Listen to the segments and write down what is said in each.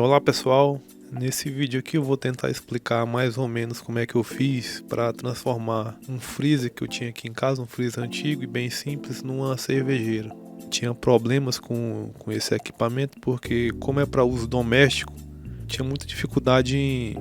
Olá pessoal, nesse vídeo aqui eu vou tentar explicar mais ou menos como é que eu fiz para transformar um freezer que eu tinha aqui em casa, um freezer antigo e bem simples, numa cervejeira. Tinha problemas com esse equipamento porque, como é para uso doméstico, tinha muita dificuldade em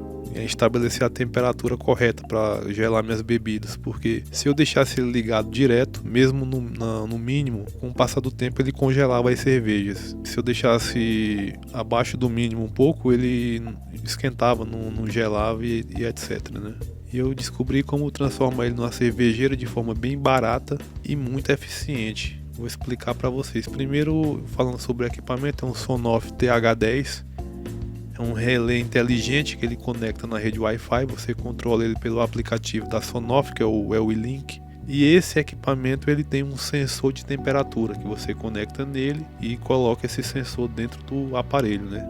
estabelecer a temperatura correta para gelar minhas bebidas, porque se eu deixasse ele ligado direto, mesmo no mínimo, com o passar do tempo ele congelava as cervejas. Se eu deixasse abaixo do mínimo um pouco, ele esquentava, não gelava e etc, né? E eu descobri como transformar ele numa cervejeira de forma bem barata e muito eficiente. Vou explicar para vocês. Primeiro, falando sobre o equipamento, é um Sonoff TH10. É um relé inteligente que ele conecta na rede Wi-Fi. Você controla ele pelo aplicativo da Sonoff, que é o WeLink. E esse equipamento ele tem um sensor de temperatura que você conecta nele e coloca esse sensor dentro do aparelho, né?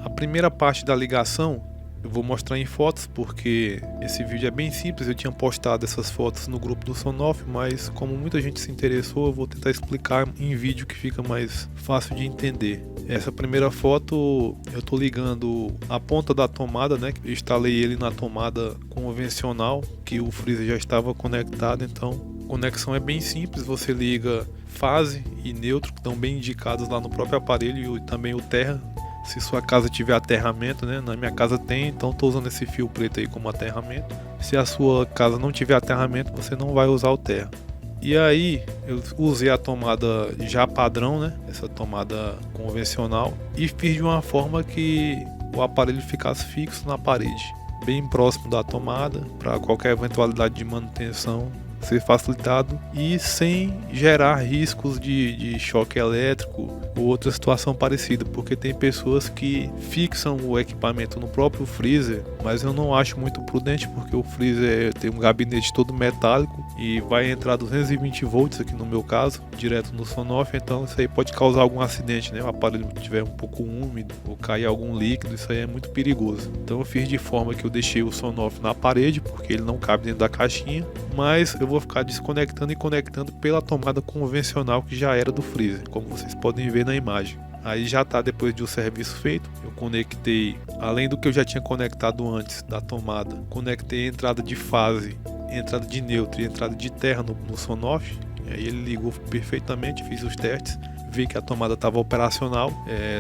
A primeira parte da ligação eu vou mostrar em fotos porque esse vídeo é bem simples. Eu tinha postado essas fotos no grupo do Sonoff, mas como muita gente se interessou, eu vou tentar explicar em vídeo que fica mais fácil de entender. Essa primeira foto eu estou ligando a ponta da tomada, né? Eu instalei ele na tomada convencional que o freezer já estava conectado, então a conexão é bem simples. Você liga fase e neutro, que estão bem indicados lá no próprio aparelho, e também o terra. Se sua casa tiver aterramento, né? Na minha casa tem, então estou usando esse fio preto aí como aterramento. Se a sua casa não tiver aterramento, você não vai usar o terra. E aí eu usei a tomada já padrão, né? Essa tomada convencional, e fiz de uma forma que o aparelho ficasse fixo na parede, bem próximo da tomada, para qualquer eventualidade de manutenção ser facilitado e sem gerar riscos de choque elétrico ou outra situação parecida, porque tem pessoas que fixam o equipamento no próprio freezer, mas eu não acho muito prudente, porque o freezer tem um gabinete todo metálico e vai entrar 220 volts aqui no meu caso, direto no Sonoff, então isso aí pode causar algum acidente, né? O aparelho estiver um pouco úmido ou cair algum líquido, isso aí é muito perigoso. Então eu fiz de forma que eu deixei o Sonoff na parede, porque ele não cabe dentro da caixinha, mas eu vou ficar desconectando e conectando pela tomada convencional que já era do freezer, como vocês podem ver na imagem. Aí já tá, depois de um serviço feito, eu conectei, além do que eu já tinha conectado antes da tomada, conectei a entrada de fase, entrada de neutro e entrada de terra no Sonoff. Aí ele ligou perfeitamente, fiz os testes, vi que a tomada estava operacional,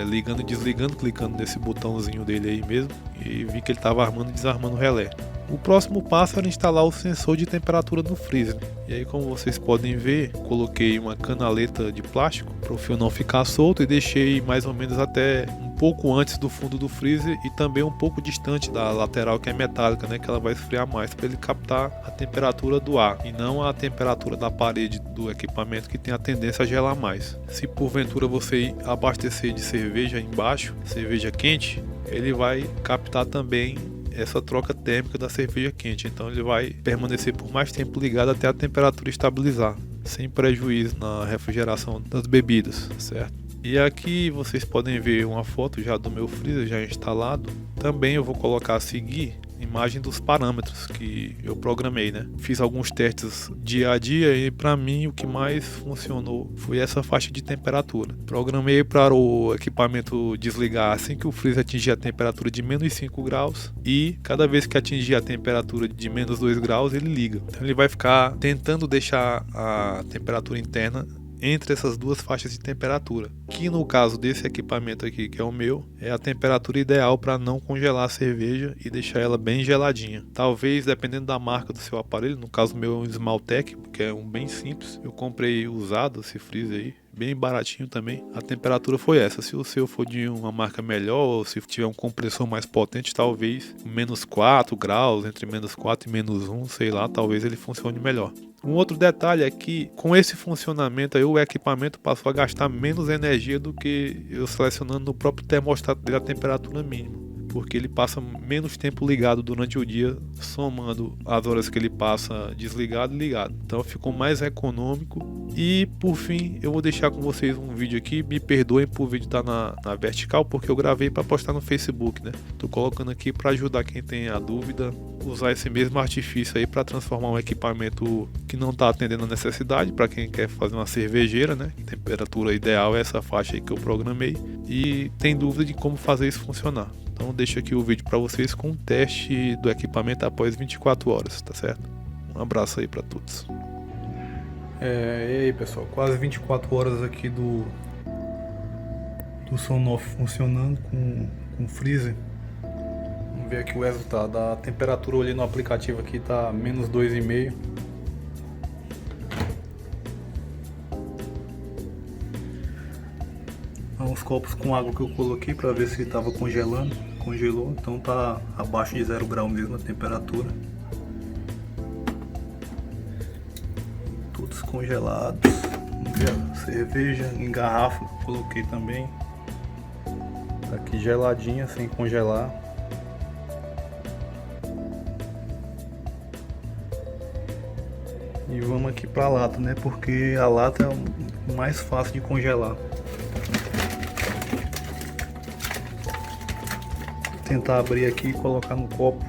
ligando e desligando, clicando nesse botãozinho dele aí mesmo, e vi que ele estava armando e desarmando o relé. O próximo passo era instalar o sensor de temperatura no freezer. E aí, como vocês podem ver, coloquei uma canaleta de plástico para o fio não ficar solto e deixei mais ou menos até um pouco antes do fundo do freezer e também um pouco distante da lateral, que é metálica, né, que ela vai esfriar mais, para ele captar a temperatura do ar e não a temperatura da parede do equipamento, que tem a tendência a gelar mais. Se porventura você abastecer de cerveja embaixo, cerveja quente, ele vai captar também essa troca térmica da cerveja quente, então ele vai permanecer por mais tempo ligado até a temperatura estabilizar, sem prejuízo na refrigeração das bebidas, certo? E aqui vocês podem ver uma foto já do meu freezer já instalado. Também eu vou colocar a seguir imagem dos parâmetros que eu programei, né? Fiz alguns testes dia a dia e para mim o que mais funcionou foi essa faixa de temperatura. Programei para o equipamento desligar assim que o freezer atingir a temperatura de menos 5 graus e cada vez que atingir a temperatura de menos 2 graus ele liga. Então ele vai ficar tentando deixar a temperatura interna entre essas duas faixas de temperatura, que no caso desse equipamento aqui, que é o meu, é a temperatura ideal para não congelar a cerveja e deixar ela bem geladinha. Talvez, dependendo da marca do seu aparelho, no caso meu é um Smalltech, que é um bem simples, eu comprei usado esse freezer aí, bem baratinho também. A temperatura foi essa. Se o seu for de uma marca melhor, ou se tiver um compressor mais potente, talvez menos 4 graus, entre menos 4 e menos 1, sei lá, talvez ele funcione melhor. Um outro detalhe é que com esse funcionamento aí o equipamento passou a gastar menos energia do que eu selecionando no próprio termostato dele a temperatura mínima. porque ele passa menos tempo ligado durante o dia, somando as horas que ele passa desligado e ligado. Então ficou mais econômico. E por fim, eu vou deixar com vocês um vídeo aqui. Me perdoem por o vídeo estar na vertical, porque eu gravei para postar no Facebook, né? Tô colocando aqui para ajudar quem tem a dúvida, usar esse mesmo artifício aí para transformar um equipamento que não está atendendo a necessidade, para quem quer fazer uma cervejeira, né? Temperatura ideal é essa faixa aí que eu programei, e tem dúvida de como fazer isso funcionar. Então deixo aqui o vídeo para vocês com o teste do equipamento após 24 horas, tá certo? Um abraço aí para todos. E aí pessoal, quase 24 horas aqui do Sonoff funcionando com o freezer. Vamos ver aqui o resultado. A temperatura ali no aplicativo aqui tá menos 2,5. Os copos com água que eu coloquei para ver se estava congelando, congelou, então tá abaixo de 0 grau mesmo a temperatura. Todos congelados. Cerveja em garrafa coloquei também. Tá aqui geladinha, sem congelar. E vamos aqui para a lata, né? Porque a lata é o mais fácil de congelar. Vou tentar abrir aqui e colocar no copo.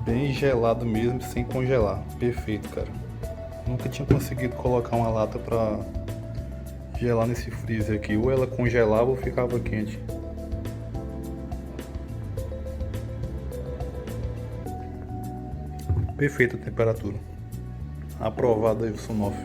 Bem gelado mesmo, sem congelar. Perfeito, cara. Nunca tinha conseguido colocar uma lata pra gelar nesse freezer aqui. Ou ela congelava ou ficava quente. Perfeita a temperatura. Aprovado aí o Sonoff.